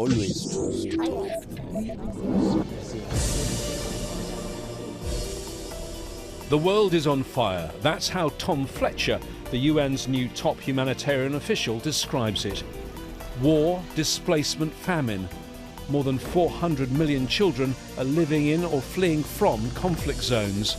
Always true. The world is on fire. That's how Tom Fletcher, the UN's new top humanitarian official, describes it. War, displacement, famine. More than 400 million children are living in or fleeing from conflict zones.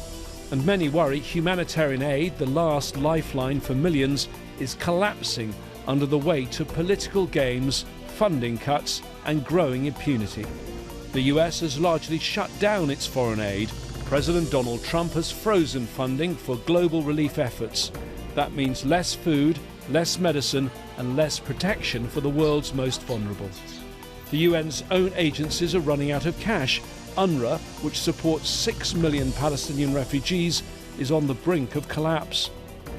And many worry humanitarian aid, the last lifeline for millions, is collapsing under the weight of political games, funding cuts and growing impunity. The US has largely shut down its foreign aid. President Donald Trump has frozen funding for global relief efforts. That means less food, less medicine and less protection for the world's most vulnerable. The UN's own agencies are running out of cash. UNRWA, which supports 6 million Palestinian refugees, is on the brink of collapse.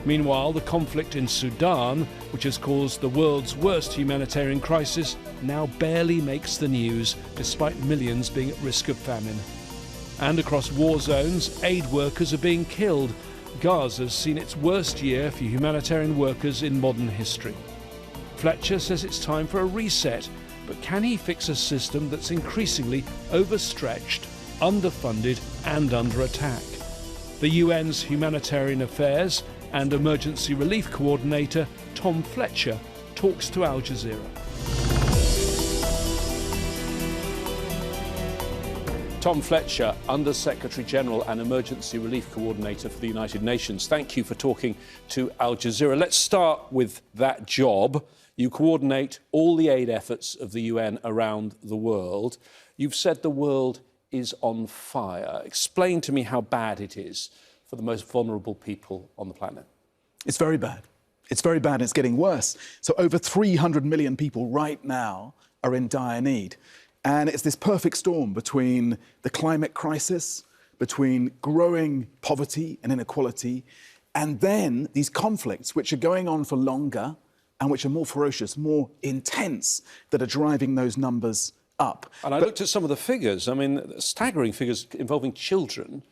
Meanwhile, the conflict in Sudan, which has caused the world's worst humanitarian crisis, now barely makes the news, despite millions being at risk of famine. And across war zones, aid workers are being killed. Gaza's seen its worst year for humanitarian workers in modern history. Fletcher says it's time for a reset, but can he fix a system that's increasingly overstretched, underfunded and under attack? The UN's Humanitarian Affairs and Emergency Relief Coordinator, Tom Fletcher, talks to Al Jazeera. Tom Fletcher, Under-Secretary General and Emergency Relief Coordinator for the United Nations. Thank you for talking to Al Jazeera. Let's start with that job. You coordinate all the aid efforts of the UN around the world. You've said the world is on fire. Explain to me how bad it is for the most vulnerable people on the planet. It's very bad. It's very bad and it's getting worse. So over 300 million people right now are in dire need. And it's this perfect storm between the climate crisis, between growing poverty and inequality, and then these conflicts which are going on for longer and which are more ferocious, more intense, that are driving those numbers up. And I looked at some of the figures, I mean, staggering figures involving children.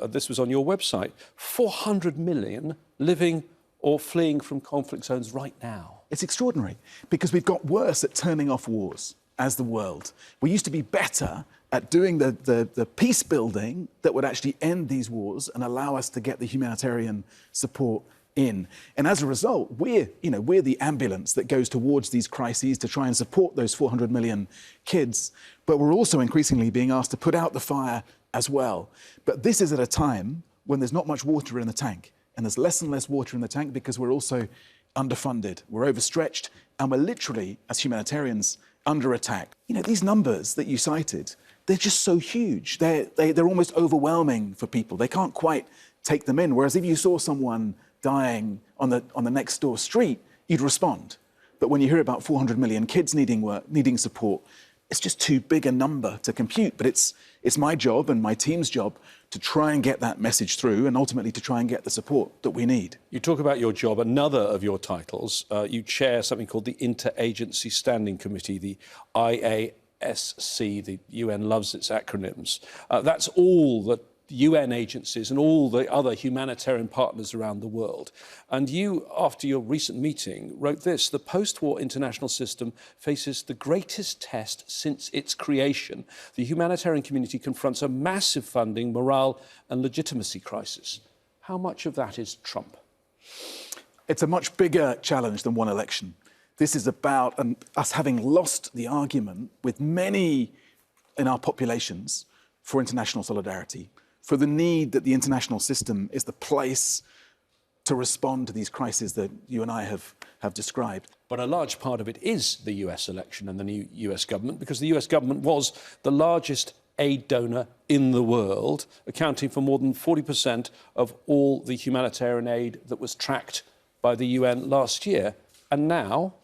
This was on your website. 400 million living or fleeing from conflict zones right now. It's extraordinary because we've got worse at turning off wars as the world. We used to be better at doing the peace building that would actually end these wars and allow us to get the humanitarian support in. And as a result, we're the ambulance that goes towards these crises to try and support those 400 million kids. But we're also increasingly being asked to put out the fire as well. But this is at a time when there's not much water in the tank. And there's less and less water in the tank because we're also underfunded, we're overstretched, and we're literally, as humanitarians, under attack. You know, these numbers that you cited, they're just so huge. They're almost overwhelming for people. They can't quite take them in. Whereas if you saw someone dying on the next door street, you'd respond. But when you hear about 400 million kids needing work, needing support, it's just too big a number to compute. But it's my job and my team's job to try and get that message through and ultimately to try and get the support that we need. You talk about your job, another of your titles. You chair something called the Interagency Standing Committee, the IASC. The UN loves its acronyms. That's all the UN agencies and all the other humanitarian partners around the world. And you, after your recent meeting, wrote this: the post-war international system faces the greatest test since its creation. The humanitarian community confronts a massive funding, morale and legitimacy crisis. How much of that is Trump? It's a much bigger challenge than one election. This is about us having lost the argument with many in our populations for international solidarity, for the need that the international system is the place to respond to these crises that you and I have described. But a large part of it is the US election and the new US government, because the US government was the largest aid donor in the world, accounting for more than 40% of all the humanitarian aid that was tracked by the UN last year. And now,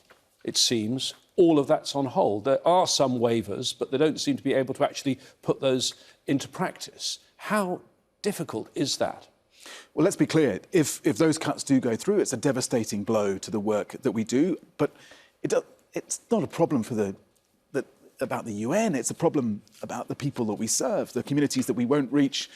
it seems, all of that's on hold. There are some waivers, but they don't seem to be able to actually put those into practice. How difficult is that? Well, let's be clear. If those cuts do go through, it's a devastating blow to the work that we do. But it's not a problem about the UN. It's a problem about the people that we serve, the communities that we won't reach.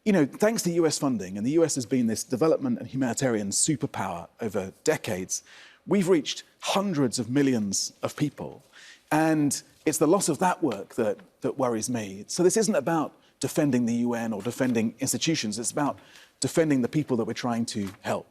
You know, thanks to US funding, and the US has been this development and humanitarian superpower over decades, we've reached hundreds of millions of people. And it's the loss of that work that worries me. So this isn't about defending the UN or defending institutions. It's about defending the people that we're trying to help.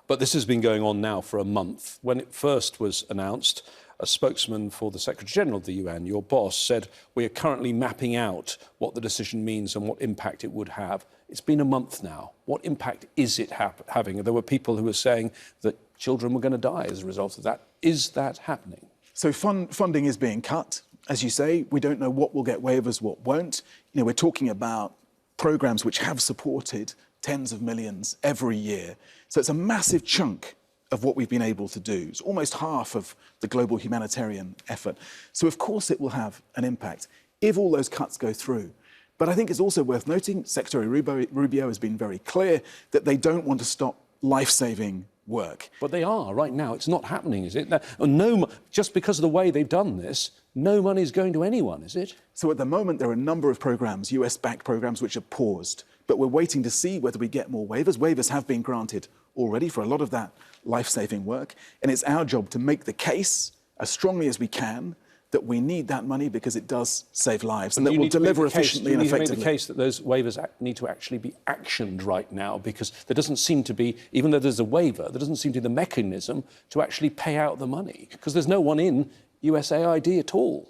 But this has been going on now for a month. When it first was announced, a spokesman for the Secretary-General of the UN, your boss, said, we are currently mapping out what the decision means and what impact it would have. It's been a month now. What impact is it having? There were people who were saying that children were going to die as a result of that. Is that happening? So funding is being cut. As you say, we don't know what will get waivers, what won't. We're talking about programs which have supported tens of millions every year. So it's a massive chunk of what we've been able to do. It's almost half of the global humanitarian effort. So of course it will have an impact if all those cuts go through. But I think it's also worth noting, Secretary Rubio has been very clear that they don't want to stop life-saving work. But they are right now. It's not happening, is it? No, just because of the way they've done this, no money is going to anyone, is it? So at the moment, there are a number of programs, US-backed programs, which are paused. But we're waiting to see whether we get more waivers. Waivers have been granted already for a lot of that life-saving work. And it's our job to make the case as strongly as we can that we need that money because it does save lives and that will deliver efficiently and effectively. You need to make the case that those waivers need to actually be actioned right now, because there doesn't seem to be, even though there's a waiver, there doesn't seem to be the mechanism to actually pay out the money, because there's no one in USAID at all.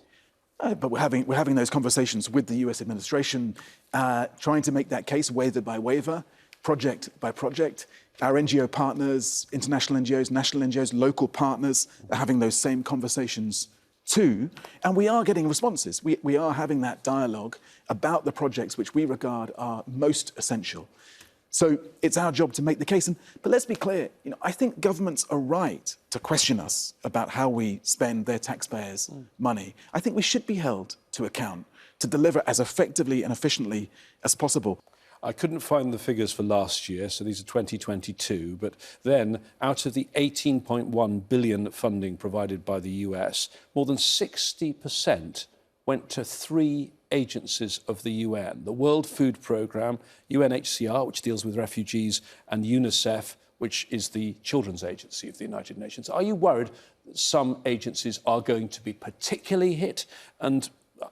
But we're having those conversations with the US administration, trying to make that case waiver by waiver, project by project. Our NGO partners, international NGOs, national NGOs, local partners are having those same conversations too. And we are getting responses. We are having that dialogue about the projects which we regard are most essential. So it's our job to make the case. But let's be clear, I think governments are right to question us about how we spend their taxpayers' money. I think we should be held to account to deliver as effectively and efficiently as possible. I couldn't find the figures for last year, so these are 2022, but then out of the 18.1 billion funding provided by the US, more than 60% went to 3 agencies of the UN: the World Food Programme, UNHCR, which deals with refugees, and UNICEF, which is the Children's Agency of the United Nations. Are you worried that some agencies are going to be particularly hit? And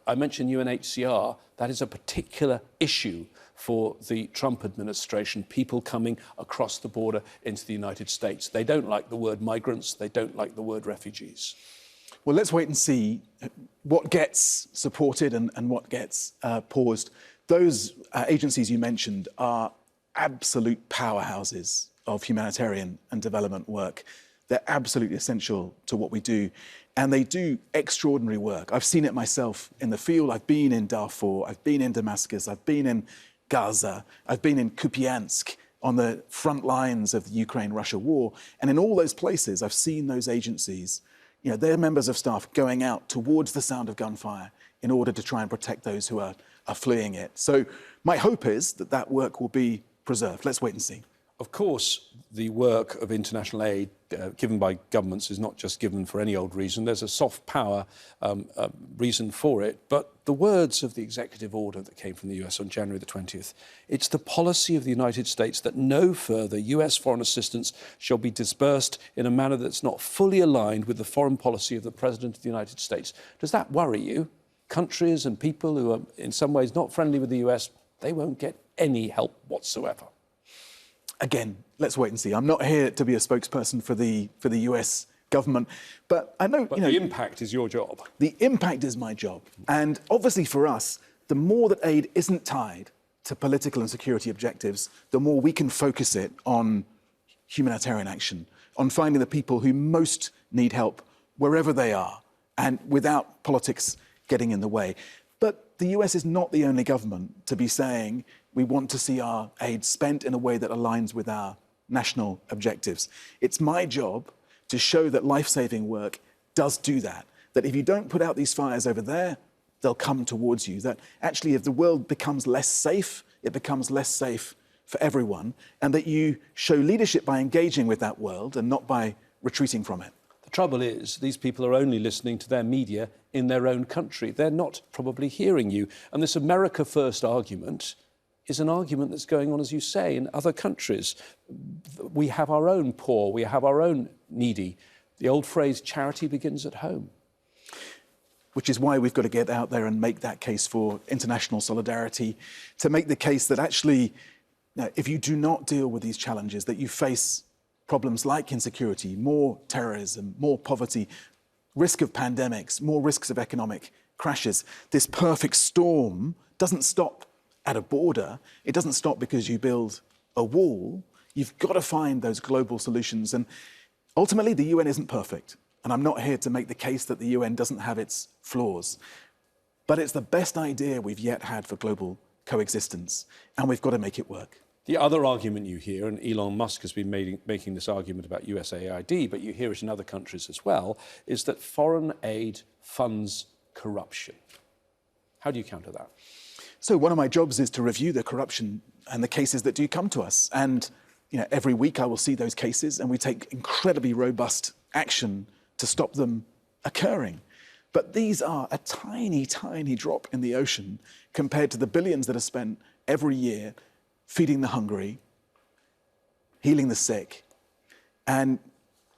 I mentioned UNHCR, that is a particular issue for the Trump administration, people coming across the border into the United States. They don't like the word migrants, they don't like the word refugees. Well, let's wait and see what gets supported and what gets paused. Those agencies you mentioned are absolute powerhouses of humanitarian and development work. They're absolutely essential to what we do. And they do extraordinary work. I've seen it myself in the field. I've been in Darfur, I've been in Damascus, I've been in Gaza, I've been in Kupiansk on the front lines of the Ukraine-Russia war. And in all those places, I've seen those agencies, their members of staff going out towards the sound of gunfire in order to try and protect those who are fleeing it. So my hope is that that work will be preserved. Let's wait and see. Of course, the work of international aid given by governments is not just given for any old reason. There's a soft power reason for it. But the words of the executive order that came from the US on January the 20th, it's the policy of the United States that no further US foreign assistance shall be disbursed in a manner that's not fully aligned with the foreign policy of the President of the United States. Does that worry you? Countries and people who are in some ways not friendly with the US, they won't get any help whatsoever. Again, let's wait and see. I'm not here to be a spokesperson for the US government, but I know... But the impact is your job. The impact is my job. And obviously for us, the more that aid isn't tied to political and security objectives, the more we can focus it on humanitarian action, on finding the people who most need help wherever they are, and without politics getting in the way. But the US is not the only government to be saying we want to see our aid spent in a way that aligns with our national objectives. It's my job to show that life-saving work does do that, that if you don't put out these fires over there, they'll come towards you, that actually if the world becomes less safe, it becomes less safe for everyone, and that you show leadership by engaging with that world and not by retreating from it. The trouble is, these people are only listening to their media in their own country. They're not probably hearing you. And this America First argument is an argument that's going on, as you say, in other countries. We have our own poor, we have our own needy. The old phrase, charity begins at home. which is why we've got to get out there and make that case for international solidarity, to make the case that actually, if you do not deal with these challenges, that you face problems like insecurity, more terrorism, more poverty, risk of pandemics, more risks of economic crashes. This perfect storm doesn't stop at a border. It doesn't stop because you build a wall. You've got to find those global solutions. And ultimately, the UN isn't perfect. And I'm not here to make the case that the UN doesn't have its flaws. But it's the best idea we've yet had for global coexistence. And we've got to make it work. The other argument you hear, and Elon Musk has been making this argument about USAID, but you hear it in other countries as well, is that foreign aid funds corruption. How do you counter that? So one of my jobs is to review the corruption and the cases that do come to us. And every week I will see those cases and we take incredibly robust action to stop them occurring. But these are a tiny, tiny drop in the ocean compared to the billions that are spent every year feeding the hungry, healing the sick, and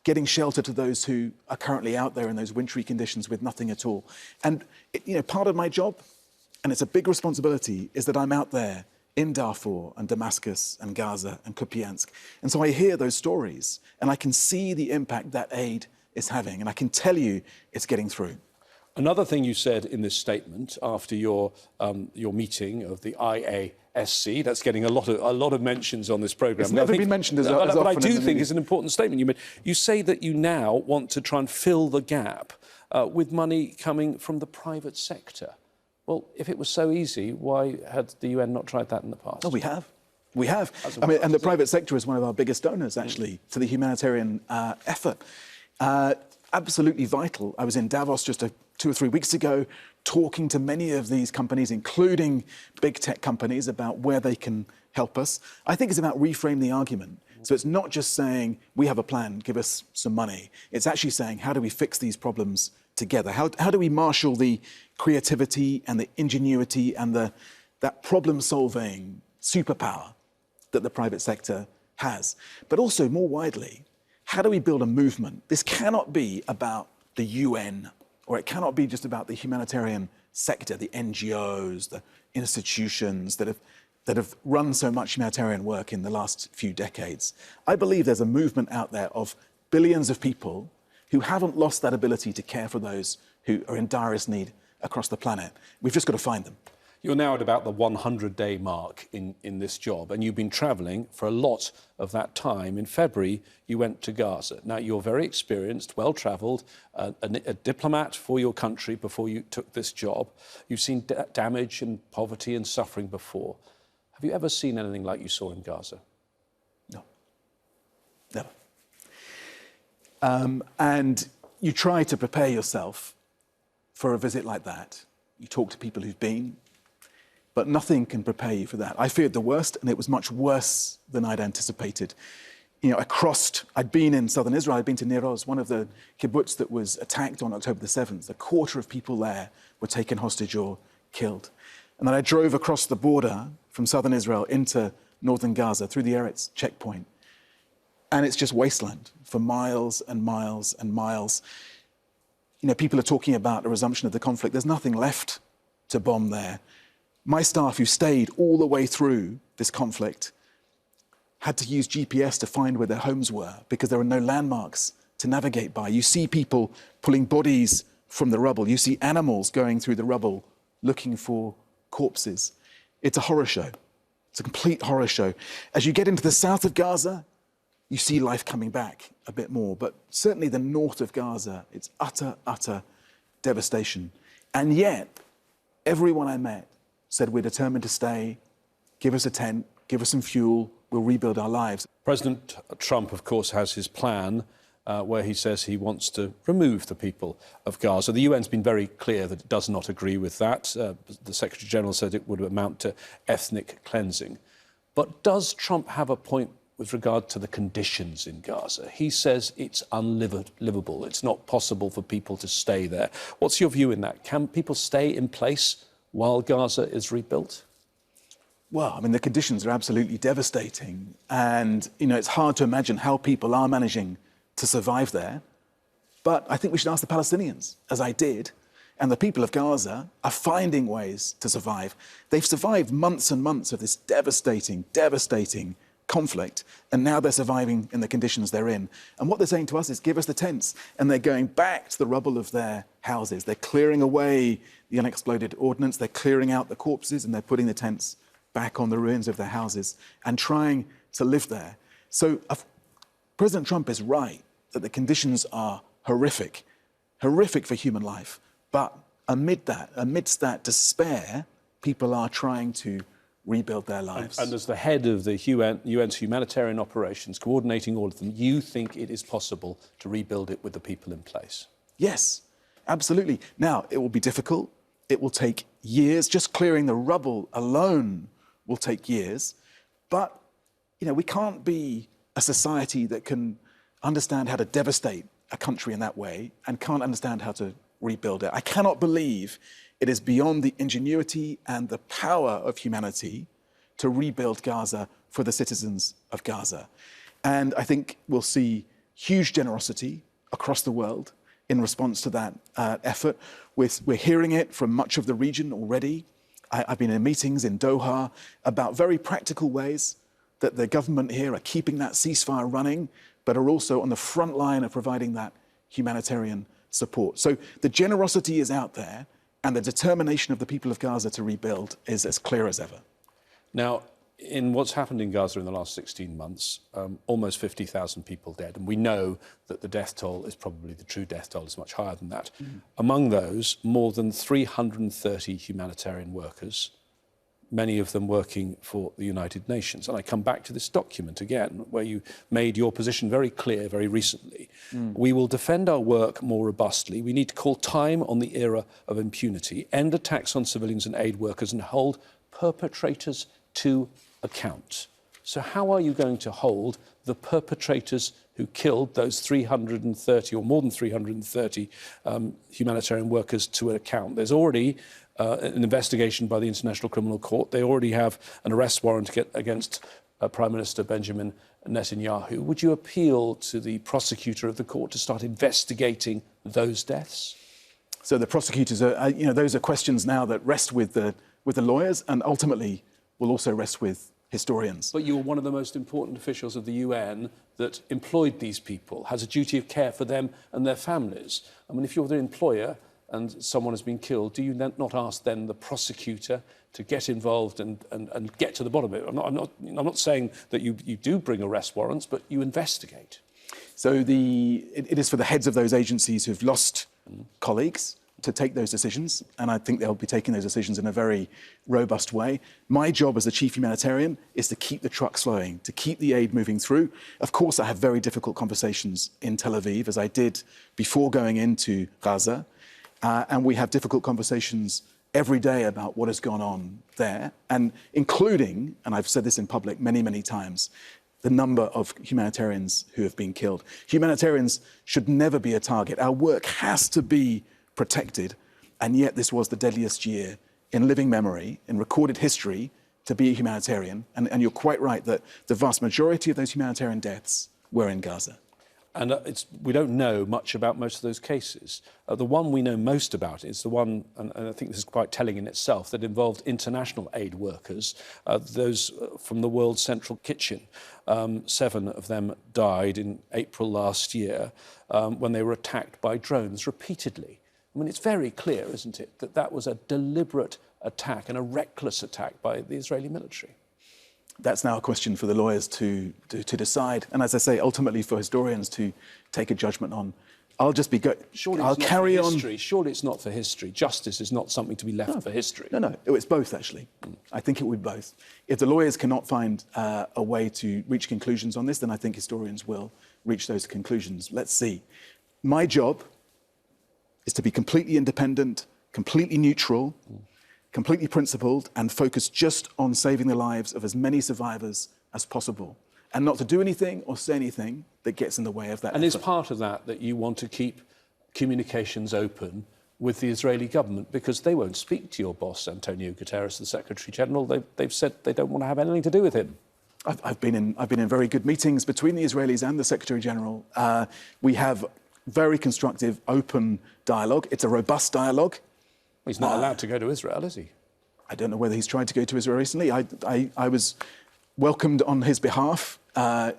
getting shelter to those who are currently out there in those wintry conditions with nothing at all. And part of my job, and it's a big responsibility, is that I'm out there in Darfur and Damascus and Gaza and Kupiansk. And so I hear those stories and I can see the impact that aid is having, and I can tell you it's getting through. Another thing you said in this statement after your meeting of the IASC, that's getting a lot of mentions on this programme. It's never been mentioned as often. But I do think it's an important statement you made. You say that you now want to try and fill the gap with money coming from the private sector. Well, if it was so easy, why had the UN not tried that in the past? Oh, we have. We have. And the private sector is one of our biggest donors, actually, to the humanitarian effort. Absolutely vital. I was in Davos just 2 or 3 weeks ago talking to many of these companies, including big tech companies, about where they can help us. I think it's about reframe the argument. So it's not just saying, we have a plan, give us some money. It's actually saying, how do we fix these problems together? How do we marshal the creativity and the ingenuity and that problem-solving superpower that the private sector has? But also, more widely, how do we build a movement? This cannot be about the UN, or it cannot be just about the humanitarian sector, the NGOs, the institutions that have run so much humanitarian work in the last few decades. I believe there's a movement out there of billions of people who haven't lost that ability to care for those who are in direst need across the planet. We've just got to find them. You're now at about the 100-day mark in this job, and you've been travelling for a lot of that time. In February, you went to Gaza. Now, you're very experienced, well-travelled, a diplomat for your country before you took this job. You've seen damage and poverty and suffering before. Have you ever seen anything like you saw in Gaza? No, never. And you try to prepare yourself for a visit like that. You talk to people who've been, but nothing can prepare you for that. I feared the worst, and it was much worse than I'd anticipated. I'd been in southern Israel, I'd been to Nir Oz, one of the kibbutz that was attacked on October the 7th. A quarter of people there were taken hostage or killed. And then I drove across the border from southern Israel into northern Gaza through the Eretz checkpoint. And it's just wasteland for miles and miles and miles. People are talking about a resumption of the conflict. There's nothing left to bomb there. My staff, who stayed all the way through this conflict, had to use GPS to find where their homes were because there were no landmarks to navigate by. You see people pulling bodies from the rubble. You see animals going through the rubble looking for corpses. It's a horror show. It's a complete horror show. As you get into the south of Gaza, you see life coming back a bit more. But certainly the north of Gaza, it's utter, utter devastation. And yet, everyone I met said, we're determined to stay, give us a tent, give us some fuel, we'll rebuild our lives. President Trump, of course, has his plan where he says he wants to remove the people of Gaza. The UN's been very clear that it does not agree with that. The Secretary-General said it would amount to ethnic cleansing. But does Trump have a point with regard to the conditions in Gaza? He says it's unlivable. It's not possible for people to stay there. What's your view in that? Can people stay in place while Gaza is rebuilt? Well, the conditions are absolutely devastating. And, it's hard to imagine how people are managing to survive there. But I think we should ask the Palestinians, as I did, And the people of Gaza are finding ways to survive. They've survived months and months of this devastating conflict, and now they're surviving in the conditions they're in. And what they're saying to us is, give us the tents. And they're going back to the rubble of their houses. They're clearing away the unexploded ordnance, they're clearing out the corpses, and they're putting the tents back on the ruins of their houses and trying to live there. So President Trump is right that the conditions are horrific for human life. But amidst that despair, people are trying to rebuild their lives. And as the head of the UN's humanitarian operations, coordinating all of them, you think it is possible to rebuild it with the people in place? Yes, absolutely. Now, it will be difficult. It will take years. Just clearing the rubble alone will take years. But, we can't be a society that can understand how to devastate a country in that way and can't understand how to rebuild it. I cannot believe it is beyond the ingenuity and the power of humanity to rebuild Gaza for the citizens of Gaza. And I think we'll see huge generosity across the world in response to that effort. We're hearing it from much of the region already. I've been in meetings in Doha about very practical ways that the government here are keeping that ceasefire running, but are also on the front line of providing that humanitarian support. So the generosity is out there, and the determination of the people of Gaza to rebuild is as clear as ever. Now, in what's happened in Gaza in the last 16 months, almost 50,000 people dead, and we know that the death toll is probably, the true death toll is much higher than that. Among those, more than 330 humanitarian workers, many of them working for the United Nations. And I come back to this document again, where you made your position very clear very recently. We will defend our work more robustly. We need to call time on the era of impunity, end attacks on civilians and aid workers, and hold perpetrators to account. So how are you going to hold the perpetrators who killed those 330 or more than 330 humanitarian workers to account? There's already an investigation by the International Criminal Court. They already have an arrest warrant against Prime Minister Benjamin Netanyahu. Would you appeal to the prosecutor of the court to start investigating those deaths? So the prosecutors are, those are questions now that rest with the lawyers, and ultimately will also rest with historians. But you were one of the most important officials of the UN that employed these people, has a duty of care for them and their families. I mean, if you're the employer and someone has been killed, do you not ask then the prosecutor to get involved and get to the bottom of it? I'm not saying that you do bring arrest warrants, but you investigate. So it is for the heads of those agencies who've lost colleagues to take those decisions, and I think they'll be taking those decisions in a very robust way. My job as the chief humanitarian is to keep the trucks flowing, to keep the aid moving through. Of course, I have very difficult conversations in Tel Aviv, as I did before going into Gaza, and we have difficult conversations every day about what has gone on there, and including, and I've said this in public many, many times, the number of humanitarians who have been killed. Humanitarians should never be a target. Our work has to be protected, and yet this was the deadliest year in living memory, in recorded history, to be a humanitarian. And you're quite right that the vast majority of those humanitarian deaths were in Gaza. And we don't know much about most of those cases. The one we know most about is the one, and I think this is quite telling in itself, that involved international aid workers, those from the World Central Kitchen. 7 of them died in April last year when they were attacked by drones repeatedly. I mean, it's very clear, isn't it, that that was a deliberate attack and a reckless attack by the Israeli military. That's now a question for the lawyers to decide, and as I say, ultimately for historians to take a judgment on. I'll just be I'll carry on. Surely it's not for history. Justice is not something to be left for history. No, it's both, actually. I think it would be both. If the lawyers cannot find a way to reach conclusions on this, then I think historians will reach those conclusions. Let's see. My job is to be completely independent, completely neutral, completely principled, and focused just on saving the lives of as many survivors as possible, and not to do anything or say anything that gets in the way of that. And is part of that you want to keep communications open with the Israeli government, because they won't speak to your boss, Antonio Guterres, the Secretary General. They've said they don't want to have anything to do with him. I've been in very good meetings between the Israelis and the Secretary General. We have very constructive, open dialogue. It's a robust dialogue. He's not allowed to go to Israel, is he? I don't know whether he's tried to go to Israel recently. I was welcomed on his behalf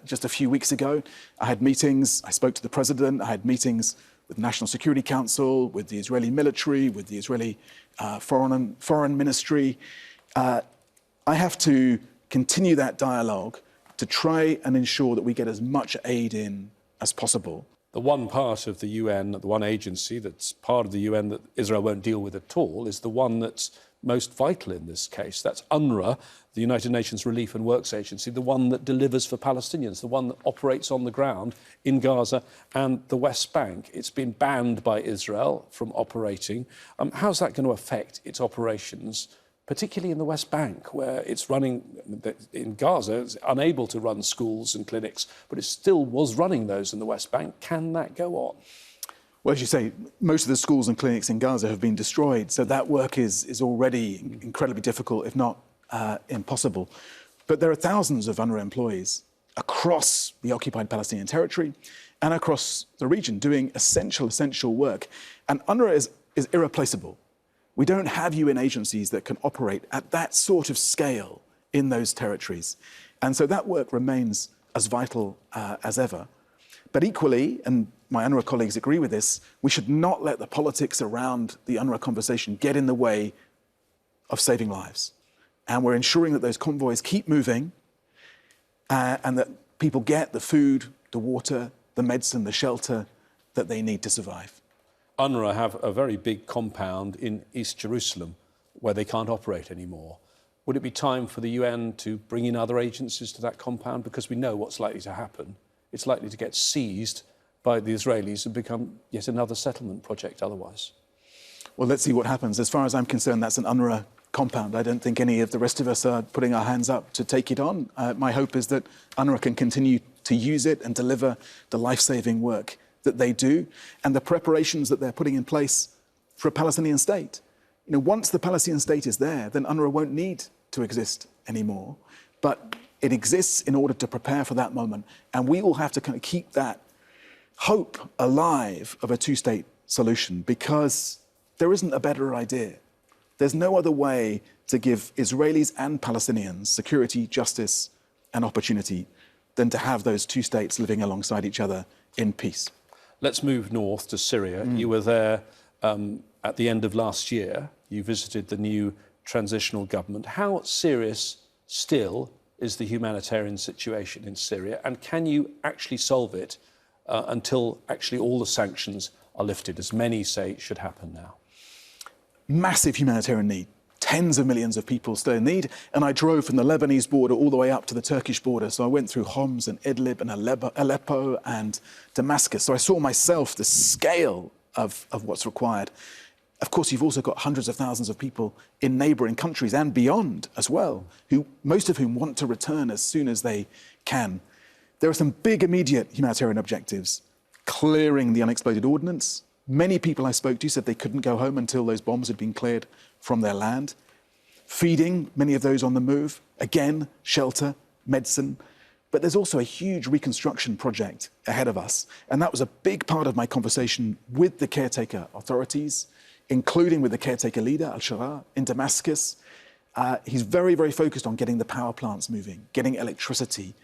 just a few weeks ago. I had meetings, I spoke to the president, I had meetings with the National Security Council, with the Israeli military, with the Israeli foreign ministry. I have to continue that dialogue to try and ensure that we get as much aid in as possible. The one part of the UN, the one agency that's part of the UN that Israel won't deal with at all is the one that's most vital in this case. That's UNRWA, the United Nations Relief and Works Agency, the one that delivers for Palestinians, the one that operates on the ground in Gaza and the West Bank. It's been banned by Israel from operating. How's that going to affect its operations, particularly in the West Bank, where it's running, in Gaza, it's unable to run schools and clinics, but it still was running those in the West Bank. Can that go on? Well, as you say, most of the schools and clinics in Gaza have been destroyed, so that work is already incredibly difficult, if not impossible. But there are thousands of UNRWA employees across the occupied Palestinian territory and across the region doing essential work. And UNRWA is irreplaceable. We don't have UN agencies that can operate at that sort of scale in those territories. And so that work remains as vital as ever. But equally, and my UNRWA colleagues agree with this, we should not let the politics around the UNRWA conversation get in the way of saving lives. And we're ensuring that those convoys keep moving and that people get the food, the water, the medicine, the shelter that they need to survive. UNRWA have a very big compound in East Jerusalem where they can't operate anymore. Would it be time for the UN to bring in other agencies to that compound? Because we know what's likely to happen. It's likely to get seized by the Israelis and become yet another settlement project otherwise. Well, let's see what happens. As far as I'm concerned, that's an UNRWA compound. I don't think any of the rest of us are putting our hands up to take it on. My hope is that UNRWA can continue to use it and deliver the life-saving work that they do and the preparations that they're putting in place for a Palestinian state. You know, once the Palestinian state is there, then UNRWA won't need to exist anymore. But it exists in order to prepare for that moment. And we all have to kind of keep that hope alive of a two-state solution because there isn't a better idea. There's no other way to give Israelis and Palestinians security, justice, and opportunity than to have those two states living alongside each other in peace. Let's move north to Syria. You were there at the end of last year. You visited the new transitional government. How serious still is the humanitarian situation in Syria? And can you actually solve it until actually all the sanctions are lifted, as many say should happen now? Massive humanitarian need. Tens of millions of people still in need. And I drove from the Lebanese border all the way up to the Turkish border. So I went through Homs and Idlib and Aleppo and Damascus. So I saw myself the scale of what's required. Of course, you've also got hundreds of thousands of people in neighbouring countries and beyond as well, most of whom want to return as soon as they can. There are some big immediate humanitarian objectives. Clearing the unexploded ordnance. Many people I spoke to said they couldn't go home until those bombs had been cleared from their land. Feeding many of those on the move. Again, shelter, medicine. But there's also a huge reconstruction project ahead of us. And that was a big part of my conversation with the caretaker authorities, including with the caretaker leader, al-Shara, in Damascus. He's very, very focused on getting the power plants moving, getting electricity,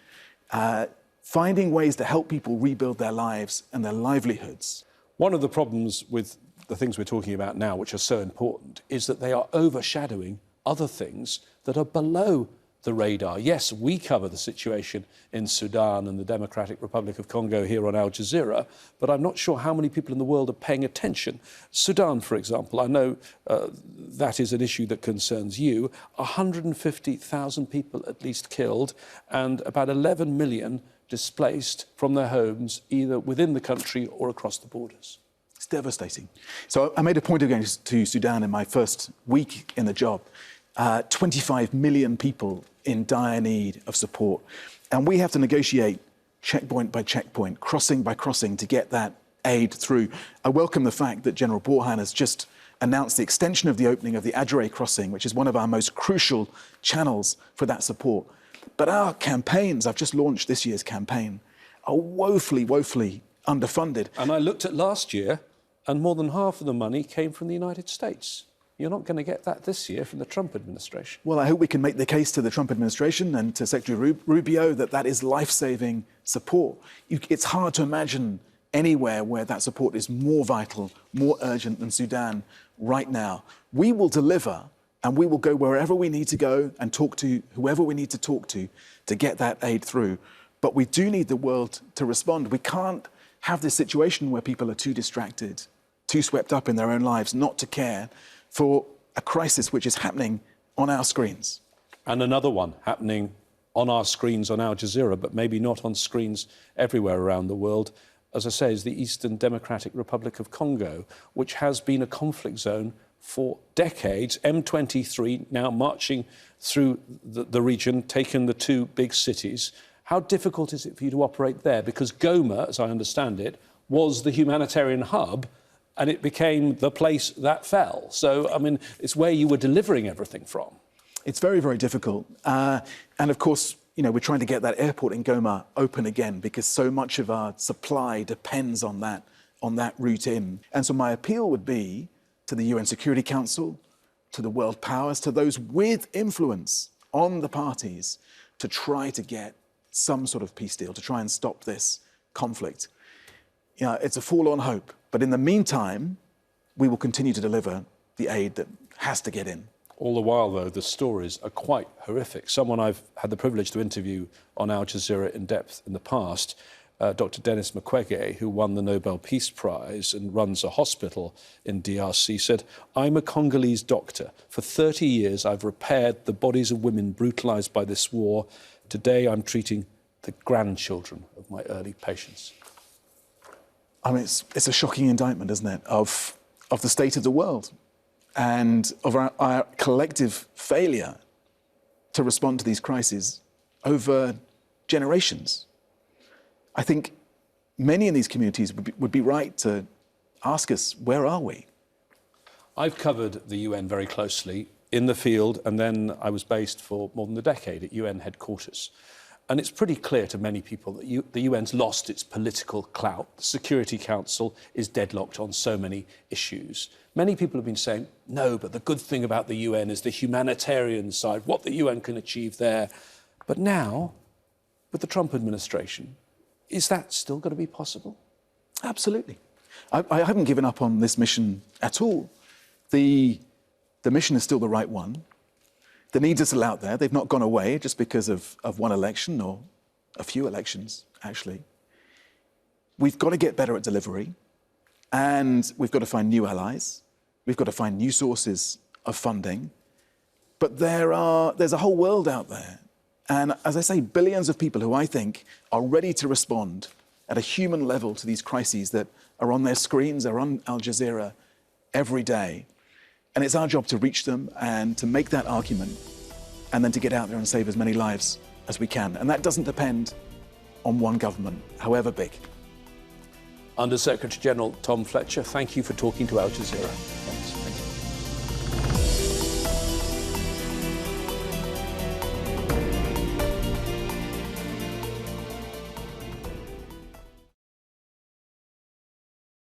finding ways to help people rebuild their lives and their livelihoods. One of the problems with the things we're talking about now, which are so important, is that they are overshadowing other things that are below the radar. Yes, we cover the situation in Sudan and the Democratic Republic of Congo here on Al Jazeera, but I'm not sure how many people in the world are paying attention. Sudan, for example, I know that is an issue that concerns you. 150,000 people at least killed and about 11 million displaced from their homes, either within the country or across the borders. It's devastating. So I made a point of going to Sudan in my first week in the job. 25 million people in dire need of support. And we have to negotiate checkpoint by checkpoint, crossing by crossing to get that aid through. I welcome the fact that General Borhan has just announced the extension of the opening of the Adjare crossing, which is one of our most crucial channels for that support. But our campaigns, I've just launched this year's campaign, are woefully underfunded. And I looked at last year, and more than half of the money came from the United States. You're not going to get that this year from the Trump administration. Well, I hope we can make the case to the Trump administration and to Secretary Rubio that that is life-saving support. It's hard to imagine anywhere where that support is more vital, more urgent than Sudan right now. We will deliver, and we will go wherever we need to go and talk to whoever we need to talk to get that aid through. But we do need the world to respond. We can't have this situation where people are too distracted, too swept up in their own lives, not to care for a crisis which is happening on our screens. And another one happening on our screens on Al Jazeera, but maybe not on screens everywhere around the world, as I say, is the Eastern Democratic Republic of Congo, which has been a conflict zone for decades. M23 now marching through the region, taken the two big cities. How difficult is it for you to operate there? Because Goma, as I understand it, was the humanitarian hub, and it became the place that fell. So, I mean, it's where you were delivering everything from. It's very, very difficult. And of course, you know, we're trying to get that airport in Goma open again because so much of our supply depends on that route in. And so my appeal would be to the UN Security Council, to the world powers, to those with influence on the parties to try to get some sort of peace deal, to try and stop this conflict. You know, it's a forlorn hope. But in the meantime, we will continue to deliver the aid that has to get in. All the while, though, the stories are quite horrific. Someone I've had the privilege to interview on Al Jazeera in depth in the past, Dr. Denis Mukwege, who won the Nobel Peace Prize and runs a hospital in DRC, said, "I'm a Congolese doctor. For 30 years, I've repaired the bodies of women brutalized by this war. Today, I'm treating the grandchildren of my early patients." I mean, it's a shocking indictment, isn't it, of the state of the world and of our collective failure to respond to these crises over generations. I think many in these communities would be right to ask us, where are we? I've covered the UN very closely in the field, and then I was based for more than a decade at UN headquarters. And it's pretty clear to many people that the UN's lost its political clout. The Security Council is deadlocked on so many issues. Many people have been saying, no, but the good thing about the UN is the humanitarian side, what the UN can achieve there. But now, with the Trump administration, is that still going to be possible? Absolutely. I haven't given up on this mission at all. The mission is still the right one. The needs are still out there. They've not gone away just because of one election or a few elections, actually. We've got to get better at delivery, and we've got to find new allies. We've got to find new sources of funding. But there's a whole world out there. And as I say, billions of people who I think are ready to respond at a human level to these crises that are on their screens, are on Al Jazeera every day. And it's our job to reach them and to make that argument and then to get out there and save as many lives as we can. And that doesn't depend on one government, however big. Under Secretary General Tom Fletcher, thank you for talking to Al Jazeera.